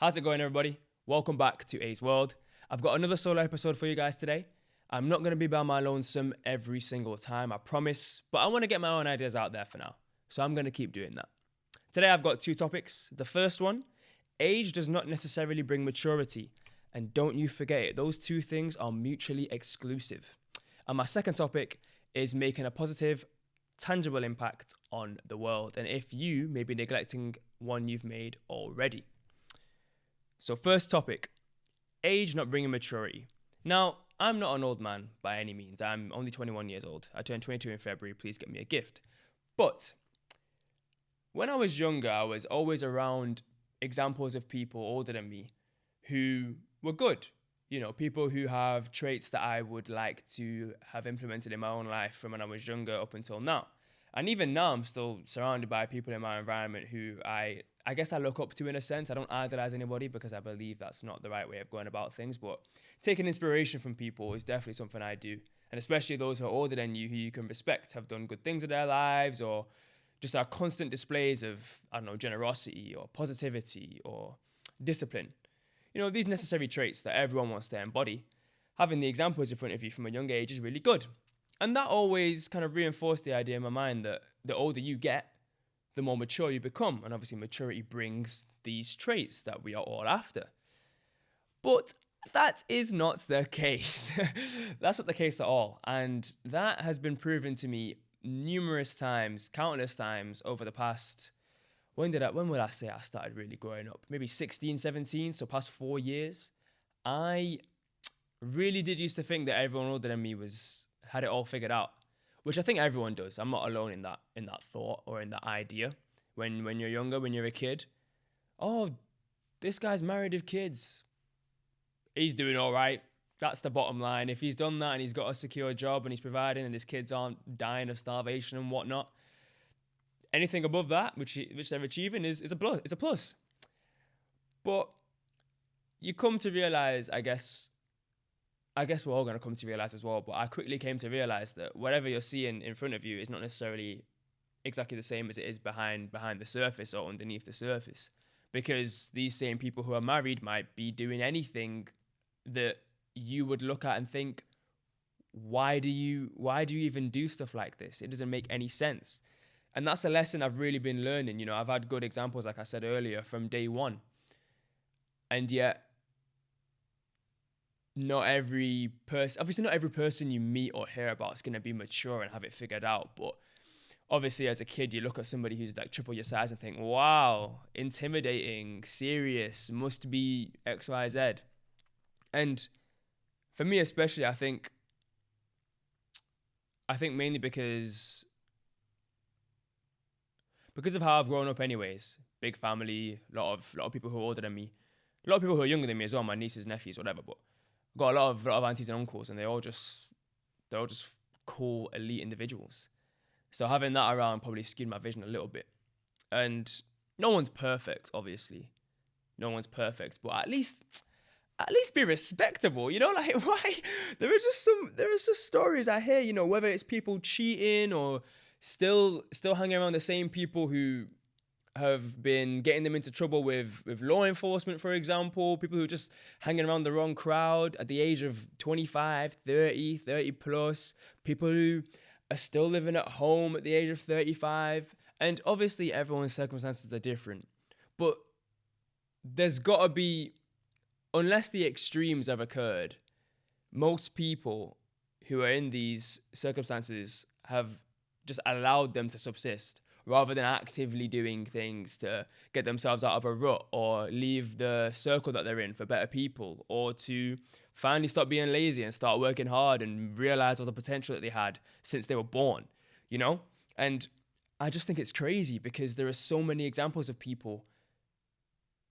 How's it going, everybody? Welcome back to A's World. I've got another solo episode for you guys today. I'm not going to be by my lonesome every single time, I promise, but I want to get my own ideas out there for now, so I'm going to keep doing that. Today I've got two topics. The first one, age does not necessarily bring maturity, and don't you forget it, those two things are mutually exclusive. And my second topic is making a positive, tangible impact on the world, and if you may be neglecting one you've made already. So first topic, age not bringing maturity. Now, I'm not an old man by any means. I'm only 21 years old. I turned 22 in February. Please get me a gift. But when I was younger, I was always around examples of people older than me who were good. You know, people who have traits that I would like to have implemented in my own life from when I was younger up until now. And even now, I'm still surrounded by people in my environment who I guess I look up to in a sense. I don't idolize anybody because I believe that's not the right way of going about things. But taking inspiration from people is definitely something I do. And especially those who are older than you, who you can respect, have done good things in their lives, or just are constant displays of, generosity or positivity or discipline. You know, these necessary traits that everyone wants to embody. Having the examples in front of you from a young age is really good. And that always kind of reinforced the idea in my mind that the older you get, the more mature you become. And obviously maturity brings these traits that we are all after. But that is not the case. That's not the case at all. And that has been proven to me numerous times, countless times over the past, when would I say I started really growing up? Maybe 16, 17, so past 4 years. I really did used to think that everyone older than me had it all figured out, which I think everyone does. I'm not alone in that thought or in that idea. When you're younger, when you're a kid, oh, this guy's married with kids. He's doing all right. That's the bottom line. If he's done that and he's got a secure job and he's providing and his kids aren't dying of starvation and whatnot, anything above that, which they're achieving, is a plus. It's a plus. But you come to realize, I guess we're all going to come to realize as well, but I quickly came to realize that whatever you're seeing in front of you is not necessarily exactly the same as it is behind the surface or underneath the surface. Because these same people who are married might be doing anything that you would look at and think, why do you even do stuff like this? It doesn't make any sense. And that's a lesson I've really been learning. You know, I've had good examples, like I said earlier, from day one. And yet, not every person you meet or hear about is going to be mature and have it figured out. But obviously, as a kid, you look at somebody who's like triple your size and think, wow, intimidating, serious, must be X, Y, Z. And for me especially, I think mainly because of how I've grown up anyways. Big family, a lot of people who are older than me, a lot of people who are younger than me as well, my nieces, nephews, whatever, but I've got a lot of aunties and uncles, and they're all just cool, elite individuals. So having that around probably skewed my vision a little bit. And no one's perfect, obviously. No one's perfect, but at least be respectable, you know, like why? There are just stories I hear, you know, whether it's people cheating or still hanging around the same people who have been getting them into trouble with law enforcement, for example, people who are just hanging around the wrong crowd at the age of 25, 30 plus, people who are still living at home at the age of 35. And obviously everyone's circumstances are different, but there's got to be, unless the extremes have occurred, most people who are in these circumstances have just allowed them to subsist rather than actively doing things to get themselves out of a rut or leave the circle that they're in for better people, or to finally stop being lazy and start working hard and realize all the potential that they had since they were born, you know? And I just think it's crazy because there are so many examples of people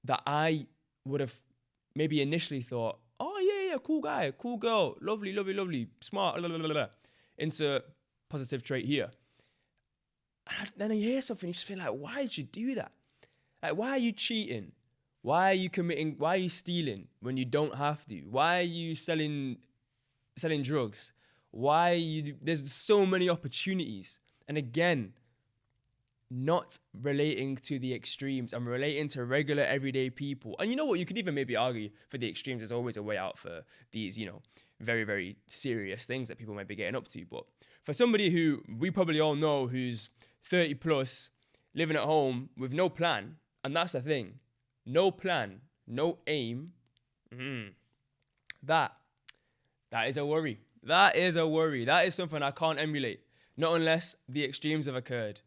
that I would have maybe initially thought, oh yeah, cool guy, cool girl, lovely, smart, blah, blah, blah, blah. Insert positive trait here. And then you hear something, you just feel like, why did you do that? Like, why are you cheating? Why are you stealing when you don't have to? Why are you selling drugs? There's so many opportunities. And again, not relating to the extremes. I'm relating to regular everyday people. And you know what? You could even maybe argue for the extremes. There's always a way out for these, very, very serious things that people might be getting up to. But for somebody who we probably all know who's 30 plus, living at home with no plan, and that's the thing, no plan, no aim, that is a worry. That is a worry. That is something I can't emulate, not unless the extremes have occurred.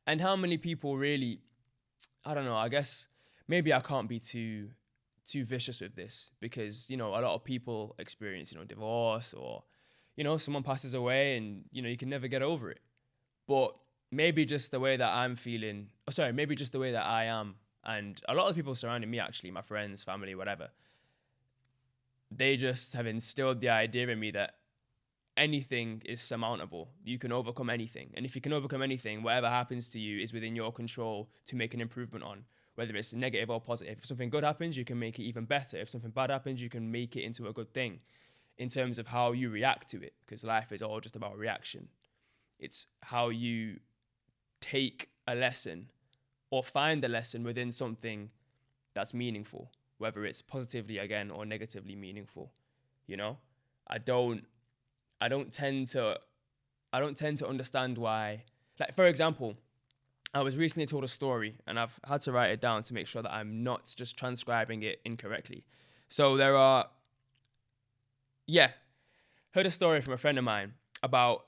And how many people really, I don't know, I guess maybe I can't be too vicious with this because, a lot of people experience, divorce or, someone passes away and, you can never get over it. But maybe just the way that I'm feeling, maybe just the way that I am, and a lot of people surrounding me, actually, my friends, family, whatever, they just have instilled the idea in me that anything is surmountable. You can overcome anything. And if you can overcome anything, whatever happens to you is within your control to make an improvement on, whether it's negative or positive. If something good happens, you can make it even better. If something bad happens, you can make it into a good thing in terms of how you react to it, because life is all just about reaction. It's how you take a lesson or find a lesson within something that's meaningful, whether it's positively, again, or negatively meaningful. I don't tend to understand why. Like, for example, I was recently told a story and I've had to write it down to make sure that I'm not just transcribing it incorrectly. So heard a story from a friend of mine about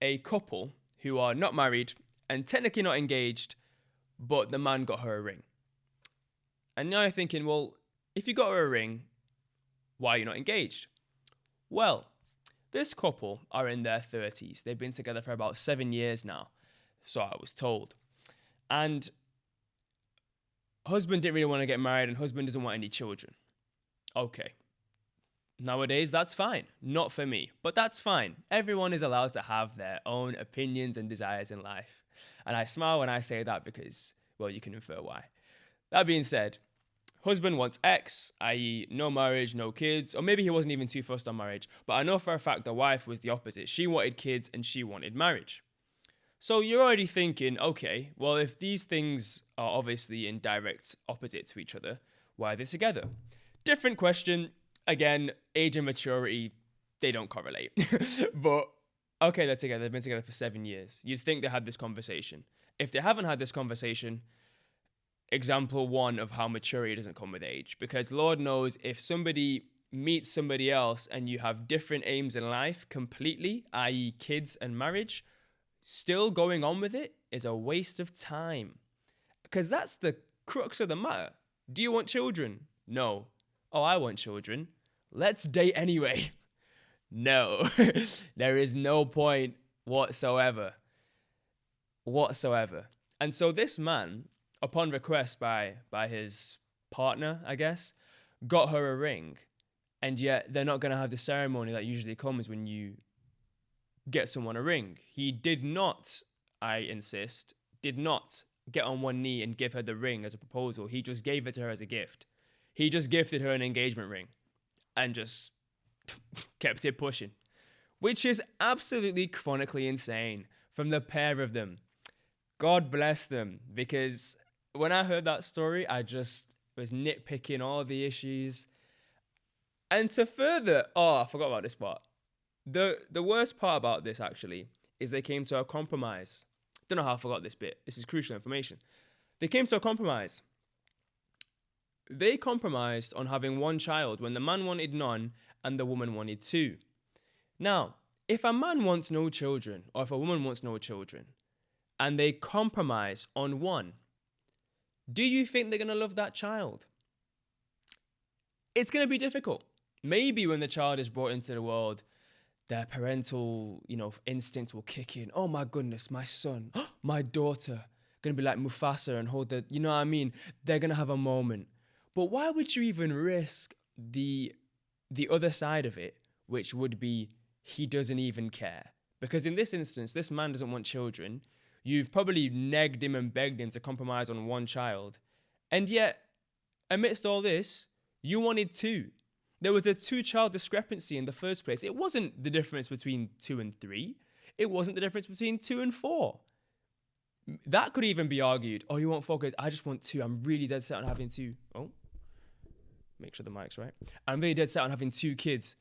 a couple who are not married and technically not engaged, but the man got her a ring. And now you're thinking, well, if you got her a ring, why are you not engaged? Well, this couple are in their 30s. They've been together for about 7 years now, so I was told. And husband didn't really want to get married and husband doesn't want any children. Okay. Nowadays, that's fine. Not for me, but that's fine. Everyone is allowed to have their own opinions and desires in life. And I smile when I say that because, well, you can infer why. That being said, husband wants X, i.e. no marriage, no kids, or maybe he wasn't even too fussed on marriage, but I know for a fact the wife was the opposite. She wanted kids and she wanted marriage. So you're already thinking, okay, well, if these things are obviously in direct opposite to each other, why are they together? Different question. Again, age and maturity, they don't correlate. But okay, they're together. They've been together for 7 years. You'd think they had this conversation. If they haven't had this conversation, example one of how maturity doesn't come with age. Because Lord knows if somebody meets somebody else and you have different aims in life completely, i.e. kids and marriage, still going on with it is a waste of time. Because that's the crux of the matter. Do you want children? No. Oh, I want children. Let's date anyway. No. There is no point whatsoever. And so this man, upon request by his partner, I guess, got her a ring. And yet they're not going to have the ceremony that usually comes when you get someone a ring. He did not, I insist, did not get on one knee and give her the ring as a proposal. He just gave it to her as a gift. He just gifted her an engagement ring and just kept it pushing, which is absolutely chronically insane from the pair of them. God bless them, because when I heard that story, I just was nitpicking all the issues. And to further, I forgot about this part. The worst part about this, actually, is they came to a compromise. Don't know how I forgot this bit. This is crucial information. They came to a compromise. They compromised on having one child when the man wanted none and the woman wanted two. Now, if a man wants no children, or if a woman wants no children, and they compromise on one, do you think they're going to love that child? It's going to be difficult. Maybe when the child is brought into the world, their parental, instinct will kick in. Oh my goodness, my son, my daughter, going to be like Mufasa and hold the, you know what I mean? They're going to have a moment. But why would you even risk the other side of it, which would be he doesn't even care? Because in this instance, this man doesn't want children. You've probably negged him and begged him to compromise on one child. And yet, amidst all this, you wanted two. There was a 2-child discrepancy in the first place. It wasn't the difference between 2 and 3. It wasn't the difference between 2 and 4. That could even be argued. Oh, you want 4 kids? I just want 2. I'm really dead set on having 2. Oh, make sure the mic's right. I'm really dead set on having 2 kids.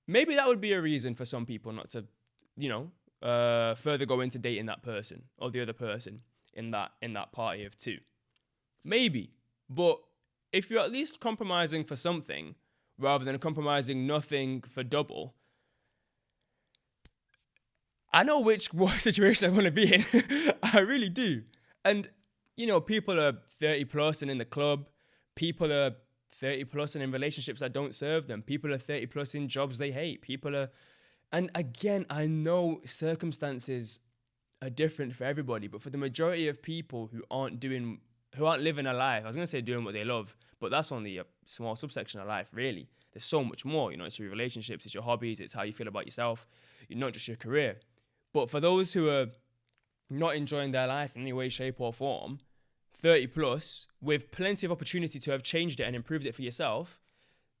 Maybe that would be a reason for some people not to, further go into dating that person or the other person in that party of 2. Maybe. But if you're at least compromising for something rather than compromising nothing for double, I know what situation I want to be in. I really do. And, people are 30 plus and in the club. People are 30 plus and in relationships that don't serve them. People are 30 plus in jobs they hate. And again, I know circumstances are different for everybody, but for the majority of people who aren't living a life, I was going to say doing what they love, but that's only a small subsection of life, really. There's so much more, it's your relationships, it's your hobbies, it's how you feel about yourself, not just your career. But for those who are not enjoying their life in any way, shape or form, 30 plus, with plenty of opportunity to have changed it and improved it for yourself,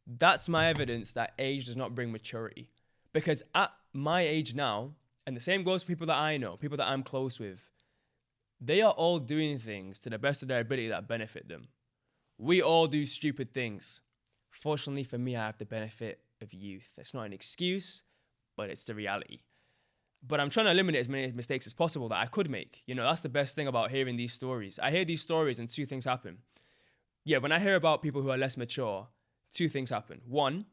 that's my evidence that age does not bring maturity. Because at my age now, and the same goes for people that I know, people that I'm close with, they are all doing things to the best of their ability that benefit them. We all do stupid things. Fortunately for me, I have the benefit of youth. It's not an excuse, but it's the reality. But I'm trying to eliminate as many mistakes as possible that I could make. That's the best thing about hearing these stories. I hear these stories and 2 things happen. Yeah, when I hear about people who are less mature, 2 things happen. 1,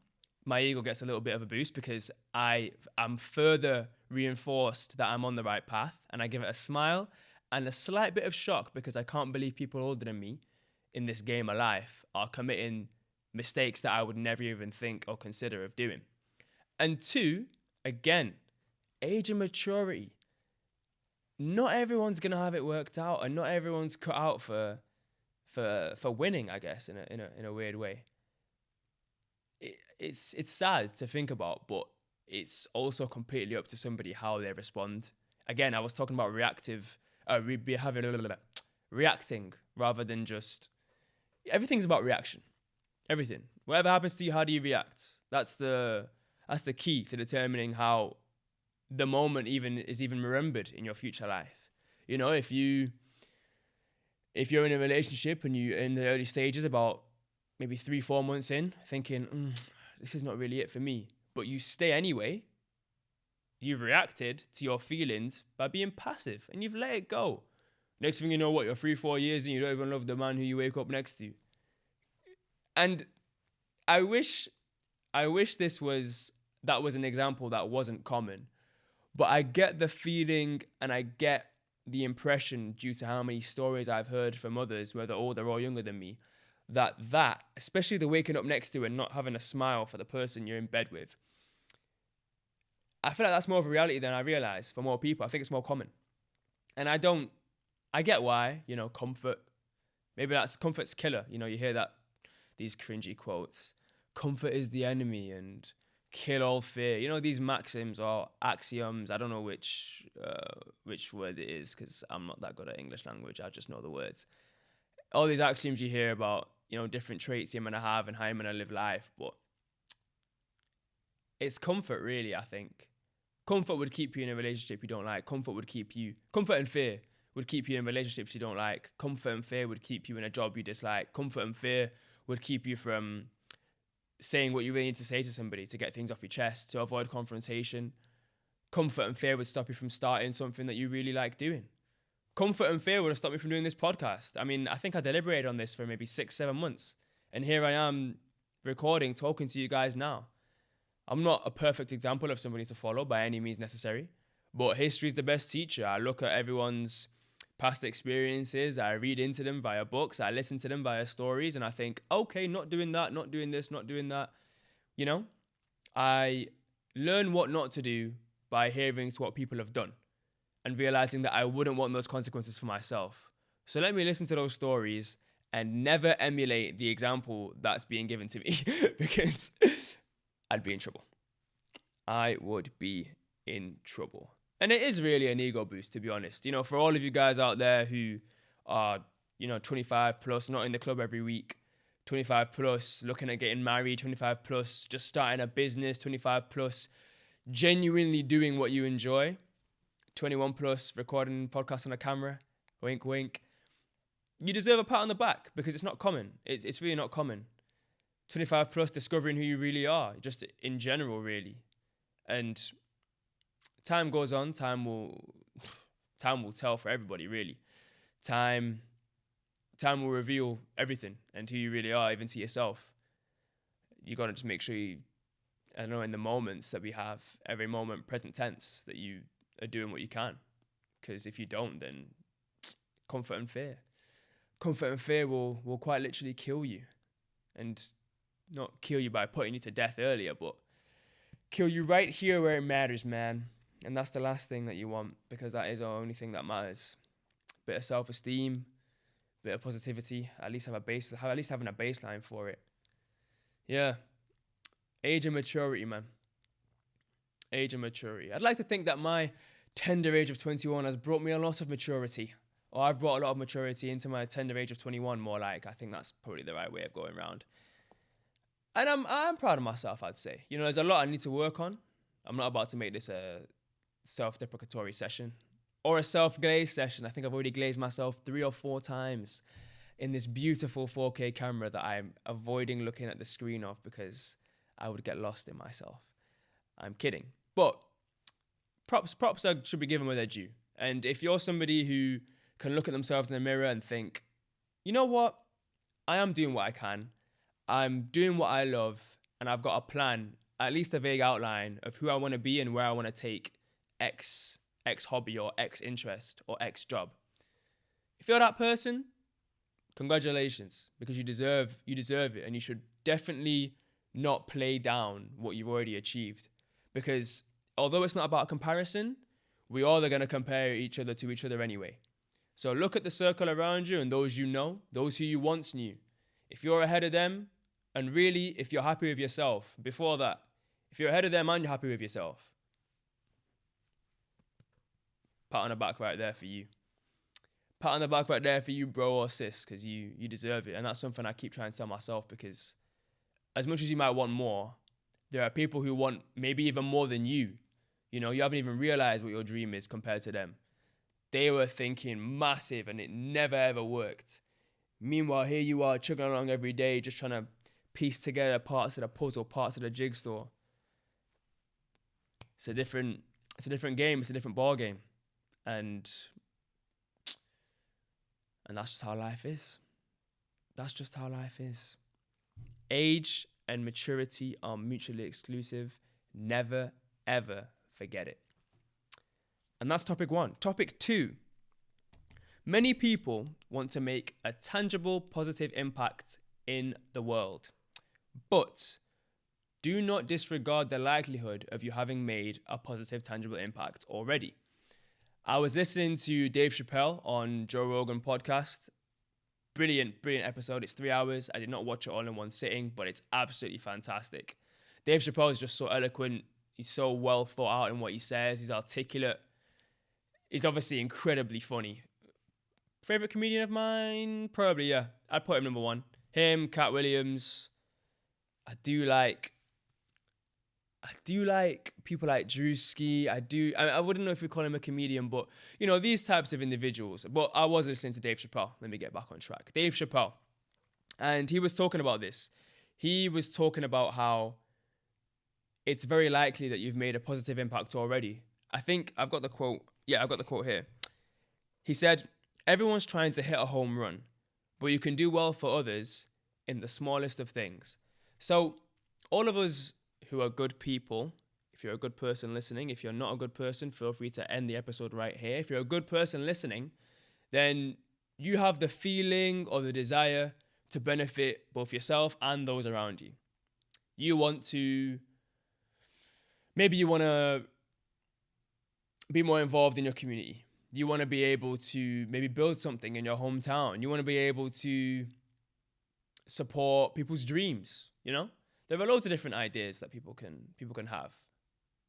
my ego gets a little bit of a boost because I am further reinforced that I'm on the right path, and I give it a smile and a slight bit of shock because I can't believe people older than me in this game of life are committing mistakes that I would never even think or consider of doing. And 2, again, age and maturity. Not everyone's gonna have it worked out, and not everyone's cut out for winning, I guess, in a weird way. It's sad to think about, but it's also completely up to somebody how they respond. Again, I was talking about reacting rather than just, everything's about reaction. Everything. Whatever happens to you, how do you react? That's the key to determining how the moment is even remembered in your future life. If you're in a relationship and you're in the early stages, about maybe 3-4 months in, thinking, this is not really it for me, but you stay anyway, you've reacted to your feelings by being passive and you've let it go. Next thing you know, you're 3-4 years and you don't even love the man who you wake up next to. And I wish that was an example that wasn't common. But I get the feeling and I get the impression, due to how many stories I've heard from others, whether older or younger than me, that especially the waking up next to and not having a smile for the person you're in bed with, I feel like that's more of a reality than I realize for more people. I think it's more common. And I get why, comfort. Maybe comfort's killer. You hear these cringy quotes. Comfort is the enemy and kill all fear. These maxims or axioms. I don't know which word it is because I'm not that good at English language. I just know the words. All these axioms you hear about, different traits you're going to have and how you're going to live life. But it's comfort, really, I think. Comfort would keep you in a relationship you don't like. Comfort and fear would keep you in relationships you don't like. Comfort and fear would keep you in a job you dislike. Comfort and fear would keep you from saying what you really need to say to somebody to get things off your chest, to avoid confrontation. Comfort and fear would stop you from starting something that you really like doing. Comfort and fear would have stopped me from doing this podcast. I mean, I think I deliberated on this for maybe 6-7 months. And here I am recording, talking to you guys now. I'm not a perfect example of somebody to follow by any means necessary, but history is the best teacher. I look at everyone's past experiences, I read into them via books, I listen to them via stories, and I think, okay, not doing that, not doing this, not doing that. I learn what not to do by hearing to what people have done and realizing that I wouldn't want those consequences for myself. So let me listen to those stories and never emulate the example that's being given to me because I'd be in trouble. I would be in trouble. And it is really an ego boost, to be honest. For all of you guys out there who are, 25 plus, not in the club every week, 25 plus, looking at getting married, 25 plus, just starting a business, 25 plus, genuinely doing what you enjoy, 21 plus, recording podcasts on a camera, wink, wink. You deserve a pat on the back because it's not common. It's really not common. 25 plus, discovering who you really are, just in general, really. And time goes on. Time will tell for everybody, really. Time will reveal everything and who you really are, even to yourself. You got to just make sure you, I don't know, in the moments that we have, every moment present tense, that you are doing what you can. Because if you don't, then comfort and fear will quite literally kill you. And not kill you by putting you to death earlier, but kill you right here where it matters, man. And that's the last thing that you want, because that is the only thing that matters. Bit of self-esteem, bit of positivity, at least having a baseline for it. Yeah. Age and maturity, man. Age and maturity. I'd like to think that my tender age of 21 has brought me a lot of maturity. Or I've brought a lot of maturity into my tender age of 21, more like. I think that's probably the right way of going around. And I'm proud of myself, I'd say. You know, there's a lot I need to work on. I'm not about to make this a self-deprecatory session or a self-glaze session. I think I've already glazed myself 3 or 4 times in this beautiful 4K camera that I'm avoiding looking at the screen of because I would get lost in myself. I'm kidding. But props should be given where they're due. And if you're somebody who can look at themselves in the mirror and think, you know what? I am doing what I can. I'm doing what I love. And I've got a plan, at least a vague outline of who I want to be and where I want to take X hobby or X interest or X job. If you're that person, congratulations, because you deserve it, and you should definitely not play down what you've already achieved. Because although it's not about comparison, we all are going to compare each other to each other anyway. So look at the circle around you and those you know, those who you once knew. If you're ahead of them, and really, if you're happy with yourself, before that, if you're ahead of them and you're happy with yourself, pat on the back right there for you. Pat on the back right there for you, bro or sis, because you deserve it. And that's something I keep trying to tell myself, because as much as you might want more, there are people who want maybe even more than you. You know, you haven't even realized what your dream is compared to them. They were thinking massive and it never ever worked. Meanwhile, here you are chugging along every day, just trying to piece together parts of the puzzle, parts of the jigsaw. It's a different game. It's a different ball game. And that's just how life is. That's just how life is. Age and maturity are mutually exclusive. Never, ever forget it. And that's topic 1. Topic 2. Many people want to make a tangible, positive impact in the world. But do not disregard the likelihood of you having made a positive, tangible impact already. I was listening to Dave Chappelle on Joe Rogan podcast. Brilliant episode. It's 3 hours. I did not watch it all in one sitting, but it's absolutely fantastic. Dave Chappelle is just so eloquent. He's so well thought out in what he says. He's articulate. He's obviously incredibly funny. Favorite comedian of mine? Probably, yeah. I'd put him number 1. Him, Cat Williams. I do like people like Drewski. I wouldn't know if we call him a comedian, but, you know, these types of individuals. But I was listening to Dave Chappelle. Let me get back on track. Dave Chappelle. And he was talking about this. He was talking about how it's very likely that you've made a positive impact already. I think I've got the quote. Yeah, I've got the quote here. He said, "Everyone's trying to hit a home run, but you can do well for others in the smallest of things." So all of us who are good people, if you're a good person listening, if you're not a good person, feel free to end the episode right here. If you're a good person listening, then you have the feeling or the desire to benefit both yourself and those around you. Maybe you want to be more involved in your community. You want to be able to maybe build something in your hometown. You want to be able to support people's dreams, you know? There are loads of different ideas that people can have.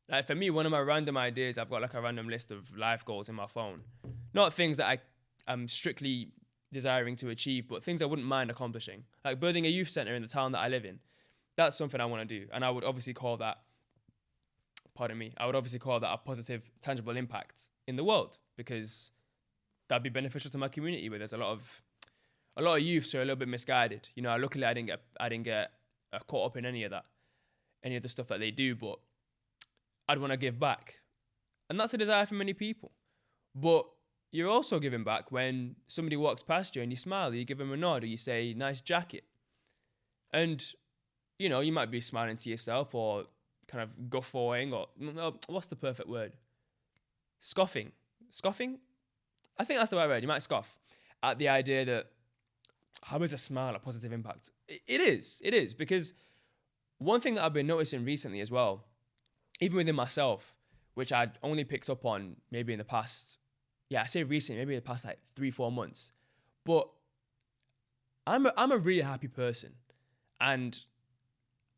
Like for me, one of my random ideas, I've got like a random list of life goals in my phone. Not things that I'm strictly desiring to achieve, but things I wouldn't mind accomplishing. Like building a youth center in the town that I live in. That's something I want to do. And I would obviously call that pardon me, I would obviously call that a positive, tangible impact in the world, because that'd be beneficial to my community where there's a lot of youths who are a little bit misguided. You know, luckily I didn't get caught up in any of the stuff that they do, but I'd want to give back. And that's a desire for many people. But you're also giving back when somebody walks past you and you smile, or you give them a nod, or you say, nice jacket. And, you know, you might be smiling to yourself or kind of guffawing, or what's the perfect word? Scoffing. Scoffing? I think that's the right word. You might scoff at the idea that, how is a smile a positive impact? It is, because one thing that I've been noticing recently as well, even within myself, which I'd only picked up on maybe in the past, I say recently, maybe in the past like 3-4 months, but I'm a really happy person, and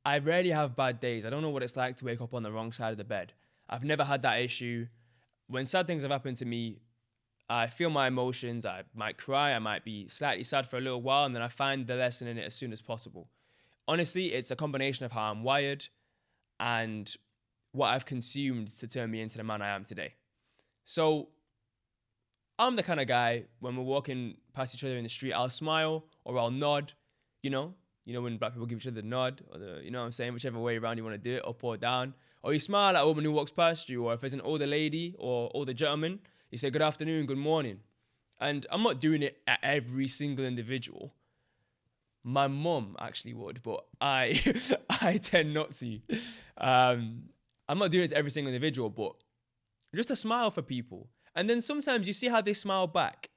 I rarely have bad days. I don't know what it's like to wake up on the wrong side of the bed. I've never had that issue. When sad things have happened to me, I feel my emotions. I might cry. I might be slightly sad for a little while, and then I find the lesson in it as soon as possible. Honestly, it's a combination of how I'm wired and what I've consumed to turn me into the man I am today. So I'm the kind of guy, when we're walking past each other in the street, I'll smile or I'll nod, you know when black people give each other the nod, or you know what I'm saying, whichever way around you want to do it, up or down. Or you smile at a woman who walks past you, or if there's an older lady or older gentleman, you say good afternoon, good morning. And I'm not doing it at every single individual. My mum actually would, but I I tend not to. I'm not doing it to every single individual, but just a smile for people. And then sometimes you see how they smile back.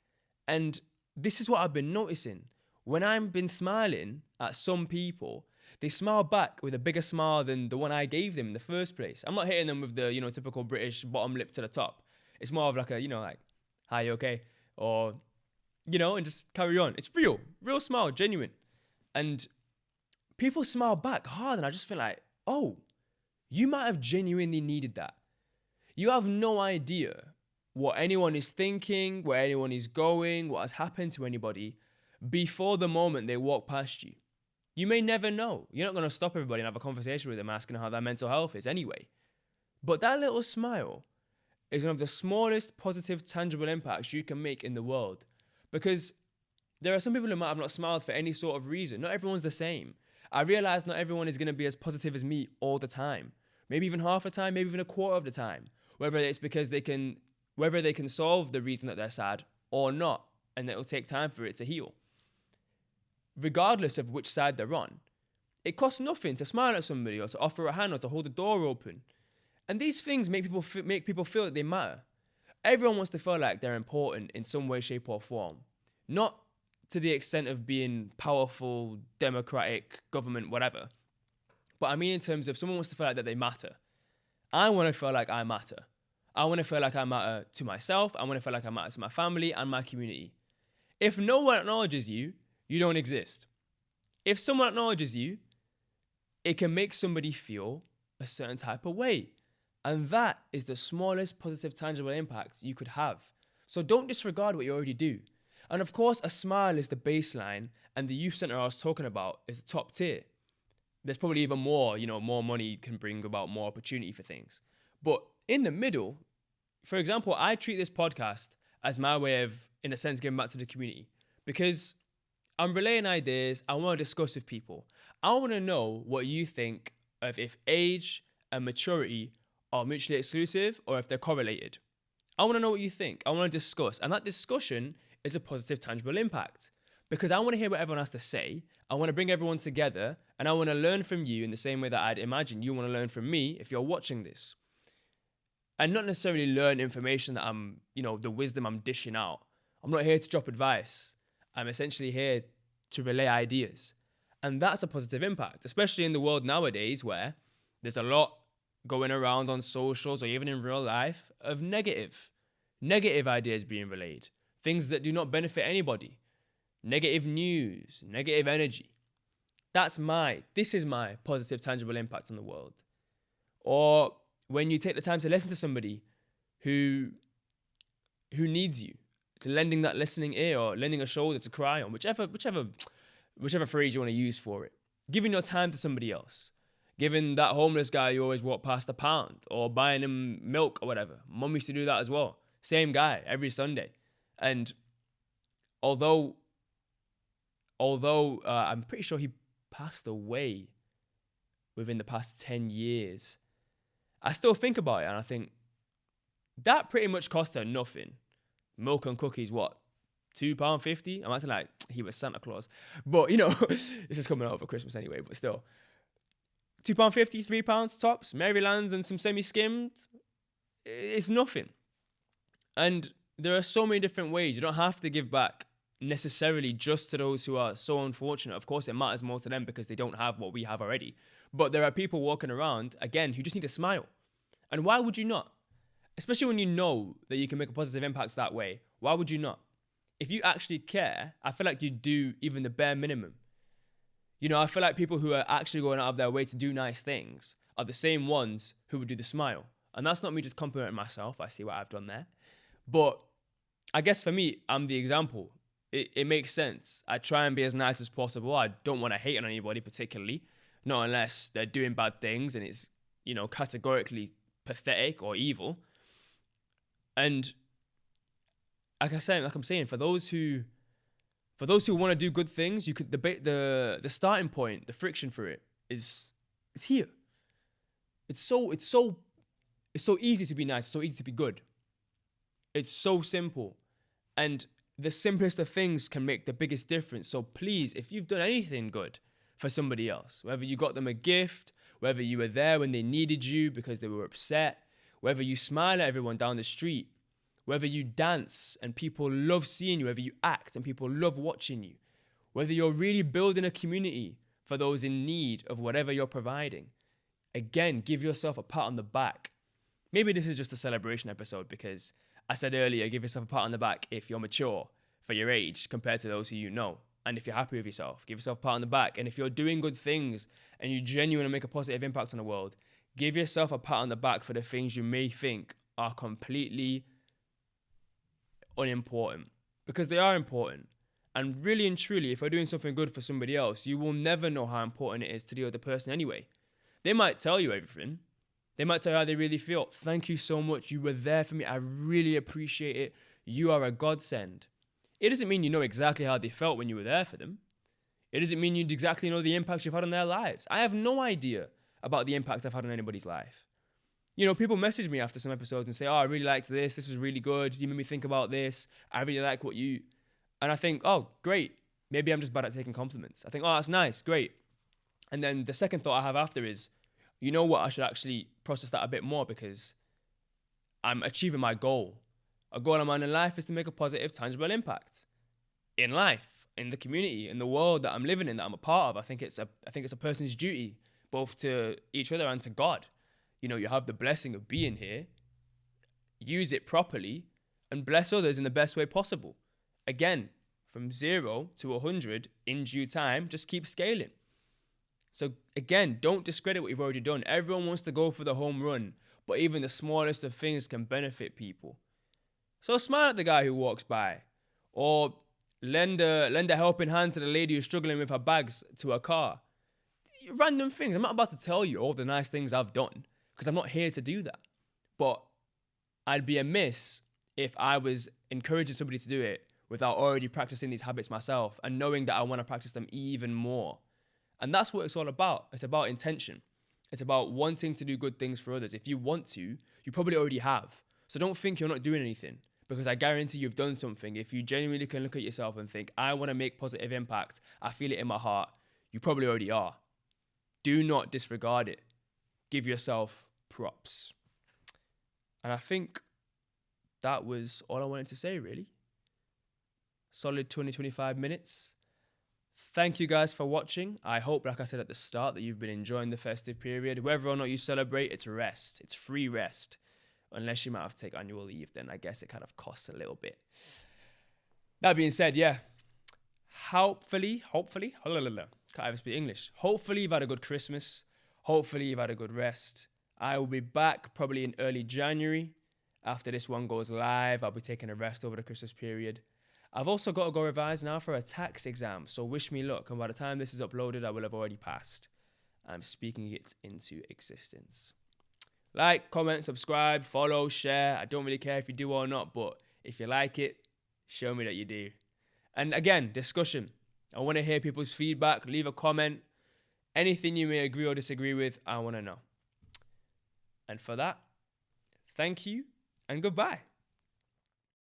And this is what I've been noticing. When I've been smiling at some people, they smile back with a bigger smile than the one I gave them in the first place. I'm not hitting them with the, typical British bottom lip to the top. It's more of like a, like, hi, you okay? Or, and just carry on. It's real smile, genuine. And people smile back hard, and I just feel like, oh, you might have genuinely needed that. You have no idea what anyone is thinking, where anyone is going, what has happened to anybody before the moment they walk past you. You may never know. You're not going to stop everybody and have a conversation with them asking how their mental health is anyway. But that little smile is one of the smallest positive, tangible impacts you can make in the world. Because there are some people who might have not smiled for any sort of reason. Not everyone's the same. I realize not everyone is going to be as positive as me all the time. Maybe even half the time, maybe even a quarter of the time. Whether it's because they can solve the reason that they're sad or not, and it'll take time for it to heal. Regardless of which side they're on, it costs nothing to smile at somebody, or to offer a hand, or to hold the door open. And these things make people feel that they matter. Everyone wants to feel like they're important in some way, shape, or form. Not to the extent of being powerful, democratic, government, whatever. But I mean in terms of someone wants to feel like that they matter. I want to feel like I matter. I want to feel like I matter to myself. I want to feel like I matter to my family and my community. If no one acknowledges you, you don't exist. If someone acknowledges you, it can make somebody feel a certain type of way. And that is the smallest positive, tangible impact you could have. So don't disregard what you already do. And of course, a smile is the baseline, and the youth center I was talking about is the top tier. There's probably even more, more money can bring about more opportunity for things. But in the middle, for example, I treat this podcast as my way of, in a sense, giving back to the community, because I'm relaying ideas. I want to discuss with people. I want to know what you think of if age and maturity are mutually exclusive or if they're correlated. I want to know what you think. I want to discuss. And that discussion is a positive, tangible impact, because I want to hear what everyone has to say. I want to bring everyone together, and I want to learn from you in the same way that I'd imagine you want to learn from me if you're watching this. And not necessarily learn information that I'm, the wisdom I'm dishing out. I'm not here to drop advice. I'm essentially here to relay ideas. And that's a positive impact, especially in the world nowadays where there's a lot going around on socials or even in real life of negative ideas being relayed. Things that do not benefit anybody. Negative news, negative energy. This is my positive, tangible impact on the world. Or when you take the time to listen to somebody who needs you, to lending that listening ear or lending a shoulder to cry on, whichever phrase you want to use for it. Giving your time to somebody else. Giving that homeless guy who always walked past a pound, or buying him milk or whatever. Mum used to do that as well. Same guy every Sunday. And although I'm pretty sure he passed away within the past 10 years, I still think about it and I think that pretty much cost her nothing. Milk and cookies, what? £2.50? I'm acting like he was Santa Claus. But, this is coming out for Christmas anyway, but still. £2.50, £3 tops, Marylands and some semi-skimmed. It's nothing. And there are so many different ways. You don't have to give back necessarily just to those who are so unfortunate. Of course, it matters more to them because they don't have what we have already. But there are people walking around, again, who just need to smile. And why would you not? Especially when you know that you can make a positive impact that way. Why would you not? If you actually care, I feel like you do even the bare minimum. I feel like people who are actually going out of their way to do nice things are the same ones who would do the smile. And that's not me just complimenting myself. I see what I've done there. But I guess for me, I'm the example. It makes sense. I try and be as nice as possible. I don't want to hate on anybody particularly, not unless they're doing bad things and it's, categorically pathetic or evil. And like I'm saying, for those who want to do good things, you could debate the starting point, the friction for it is here. It's so easy to be nice, it's so easy to be good. It's so simple. And the simplest of things can make the biggest difference. So please, if you've done anything good for somebody else, whether you got them a gift, whether you were there when they needed you because they were upset, whether you smile at everyone down the street, whether you dance and people love seeing you, whether you act and people love watching you, whether you're really building a community for those in need of whatever you're providing, again, give yourself a pat on the back. Maybe this is just a celebration episode because I said earlier, give yourself a pat on the back if you're mature for your age compared to those who you know. And if you're happy with yourself, give yourself a pat on the back. And if you're doing good things and you genuinely make a positive impact on the world, give yourself a pat on the back for the things you may think are completely unimportant, because they are important. And really and truly, if you're doing something good for somebody else, you will never know how important it is to the other person anyway. They might tell you everything. They might tell you how they really feel. Thank you so much. You were there for me. I really appreciate it. You are a godsend. It doesn't mean you know exactly how they felt when you were there for them. It doesn't mean you exactly know the impact you've had on their lives. I have no idea about the impact I've had on anybody's life. People message me after some episodes and say, oh, I really liked this. This was really good. You made me think about this. I really like what you... And I think, oh, great. Maybe I'm just bad at taking compliments. I think, oh, that's nice. Great. And then the second thought I have after is, you know what? I should actually process that a bit more because I'm achieving my goal. A goal of mine in life is to make a positive, tangible impact in life, in the community, in the world that I'm living in, that I'm a part of. I think it's a person's duty, both to each other and to God. You have the blessing of being here. Use it properly and bless others in the best way possible. Again, from 0 to 100 in due time, just keep scaling. So again, don't discredit what you've already done. Everyone wants to go for the home run, but even the smallest of things can benefit people. So smile at the guy who walks by, or lend a helping hand to the lady who's struggling with her bags to her car. Random things. I'm not about to tell you all the nice things I've done, because I'm not here to do that. But I'd be amiss if I was encouraging somebody to do it without already practicing these habits myself and knowing that I want to practice them even more. And that's what it's all about. It's about intention. It's about wanting to do good things for others. If you want to, you probably already have. So don't think you're not doing anything, because I guarantee you've done something. If you genuinely can look at yourself and think, I want to make positive impact, I feel it in my heart, you probably already are. Do not disregard it. Give yourself props. And I think that was all I wanted to say, really. Solid 20-25 minutes. Thank you guys for watching. I hope, like I said at the start, that you've been enjoying the festive period. Whether or not you celebrate, it's rest. It's free rest. Unless you might have to take annual leave, then I guess it kind of costs a little bit. That being said, yeah. Hopefully, can't even speak English. Hopefully you've had a good Christmas. Hopefully you've had a good rest. I will be back probably in early January. After this one goes live, I'll be taking a rest over the Christmas period. I've also got to go revise now for a tax exam, so wish me luck. And by the time this is uploaded, I will have already passed. I'm speaking it into existence. Like, comment, subscribe, follow, share. I don't really care if you do or not, but if you like it, show me that you do. And again, discussion. I want to hear people's feedback. Leave a comment. Anything you may agree or disagree with, I want to know. And for that, thank you and goodbye.